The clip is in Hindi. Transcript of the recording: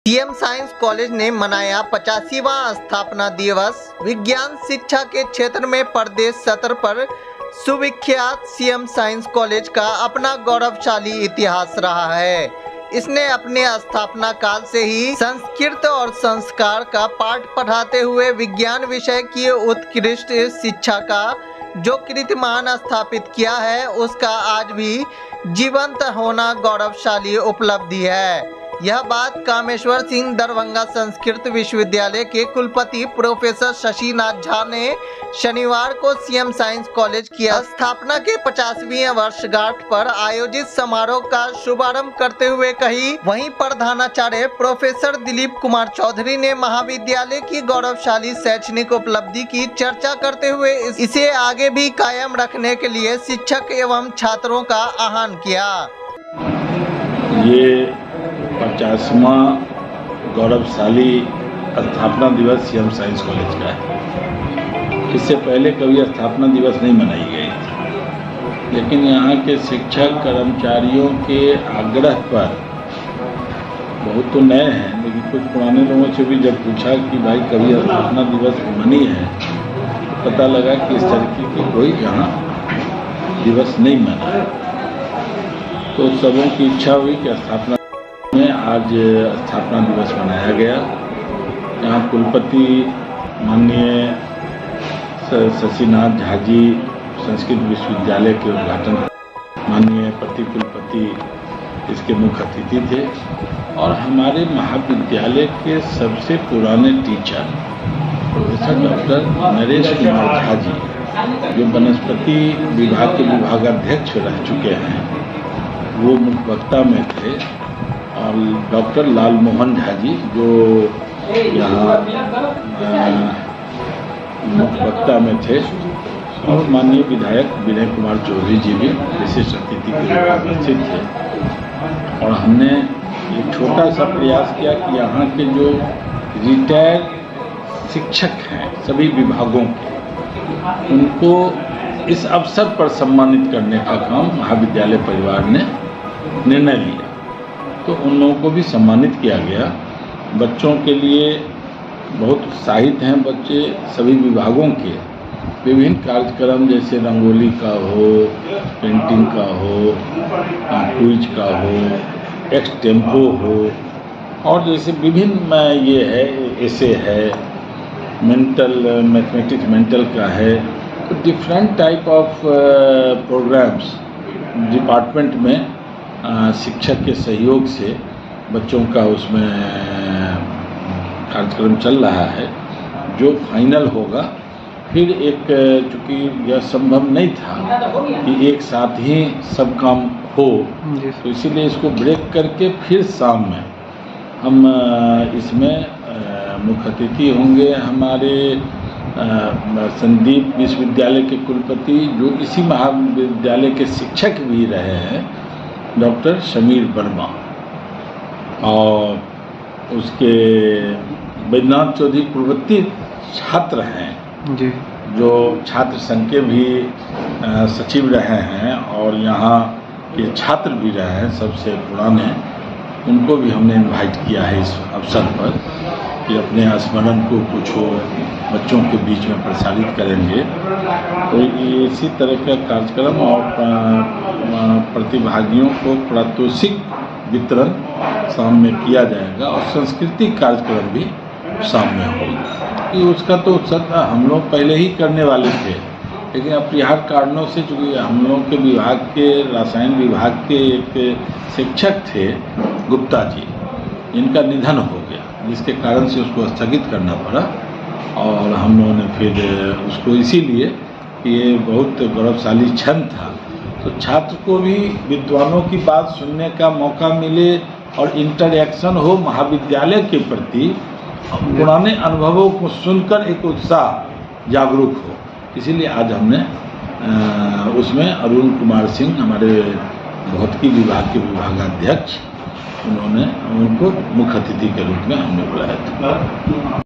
सीएम साइंस कॉलेज ने मनाया 85वां स्थापना दिवस। विज्ञान शिक्षा के क्षेत्र में प्रदेश स्तर पर सुविख्यात सीएम साइंस कॉलेज का अपना गौरवशाली इतिहास रहा है। इसने अपने स्थापना काल से ही संस्कृत और संस्कार का पाठ पढ़ाते हुए विज्ञान विषय की उत्कृष्ट शिक्षा का जो कीर्तिमान स्थापित किया है, उसका आज भी जीवंत होना गौरवशाली उपलब्धि है। यह बात कामेश्वर सिंह दरभंगा संस्कृत विश्वविद्यालय के कुलपति प्रोफेसर शशिनाथ झा ने शनिवार को सीएम साइंस कॉलेज की स्थापना के 50वीं वर्षगांठ पर आयोजित समारोह का शुभारंभ करते हुए कही। वहीं प्रधानाचार्य प्रोफेसर दिलीप कुमार चौधरी ने महाविद्यालय की गौरवशाली शैक्षणिक उपलब्धि की चर्चा करते हुए इसे आगे भी कायम रखने के लिए शिक्षक एवं छात्रों का आह्वान किया। ये 50वां गौरवशाली स्थापना दिवस सीएम साइंस कॉलेज का है। इससे पहले कभी स्थापना दिवस नहीं मनाई गई थी, लेकिन यहाँ के शिक्षक कर्मचारियों के आग्रह पर, बहुत तो नए हैं लेकिन कुछ पुराने लोगों से भी जब पूछा कि भाई कभी स्थापना दिवस मनी है, तो पता लगा कि इस तरीके की कोई यहाँ दिवस नहीं मना। तो सबों की इच्छा हुई कि स्थापना में आज स्थापना दिवस मनाया गया। यहाँ कुलपति माननीय शशिनाथ झा जी संस्कृत विश्वविद्यालय के उद्घाटन, माननीय प्रति कुलपति इसके मुख्य अतिथि थे, और हमारे महाविद्यालय के सबसे पुराने teacher professor doctor Naresh Kumar Jha ji, जो वनस्पति विभाग के विभागाध्यक्ष रह चुके हैं, वो मुख्य वक्ता में थे, और डॉक्टर लाल मोहन झा जी जो यहाँ मुख्य वक्ता में थे, और माननीय विधायक विनय कुमार चौधरी जी भी विशिष्ट अतिथि के रूप में उपस्थित थे। और हमने एक छोटा सा प्रयास किया कि यहाँ के जो रिटायर्ड शिक्षक हैं सभी विभागों के, उनको इस अवसर पर सम्मानित करने का काम महाविद्यालय परिवार ने निर्णय लिया। तो उन लोगों को भी सम्मानित किया गया। बच्चों के लिए बहुत उत्साहित हैं बच्चे, सभी विभागों के विभिन्न कार्यक्रम जैसे रंगोली का हो, पेंटिंग का हो, क्विज का हो, एक्स टेम्पो हो, और जैसे विभिन्न ये है, ऐसे है, मेंटल मैथमेटिक्स मेंटल का है, तो different type of programs department में शिक्षक के सहयोग से बच्चों का उसमें कार्यक्रम चल रहा है, जो फाइनल होगा। फिर एक, चूँकि यह संभव नहीं था कि एक साथ ही सब काम हो, तो इसीलिए इसको ब्रेक करके फिर शाम में हम इसमें मुख्य अतिथि होंगे हमारे संदीप विश्वविद्यालय के कुलपति, जो इसी महाविद्यालय के शिक्षक भी रहे हैं, डॉक्टर समीर वर्मा, और उसके बैद्यनाथ चौधरी पूर्ववर्ती छात्र हैं जी, जो छात्र संघ के भी सचिव रहे हैं और यहाँ के छात्र भी रहे हैं सबसे पुराने। उनको भी हमने इनवाइट किया है इस अवसर पर कि अपने स्मरण को कुछ बच्चों के बीच में प्रसारित करेंगे। तो इसी तरह का कार्यक्रम और प्रतिभागियों को पारितोषिक वितरण शाम में किया जाएगा, और सांस्कृतिक कार्यक्रम भी शाम में होगा। कि उसका तो हम लोग पहले ही करने वाले थे, लेकिन अपरिहार्य कारणों से, चूँकि हम लोग के विभाग के रसायन विभाग के एक शिक्षक थे गुप्ता जी, इनका निधन हो गया, जिसके कारण से उसको स्थगित करना पड़ा। और हम लोगों ने फिर उसको इसीलिए कि ये बहुत गौरवशाली क्षण था, तो छात्र को भी विद्वानों की बात सुनने का मौका मिले और इंटरैक्शन हो महाविद्यालय के प्रति, पुराने अनुभवों को सुनकर एक उत्साह जागरूक हो। इसीलिए आज हमने उसमें अरुण कुमार सिंह, हमारे भौतिकी विभाग के विभागाध्यक्ष, उनको मुख्य अतिथि के रूप में हमने बुलाया था।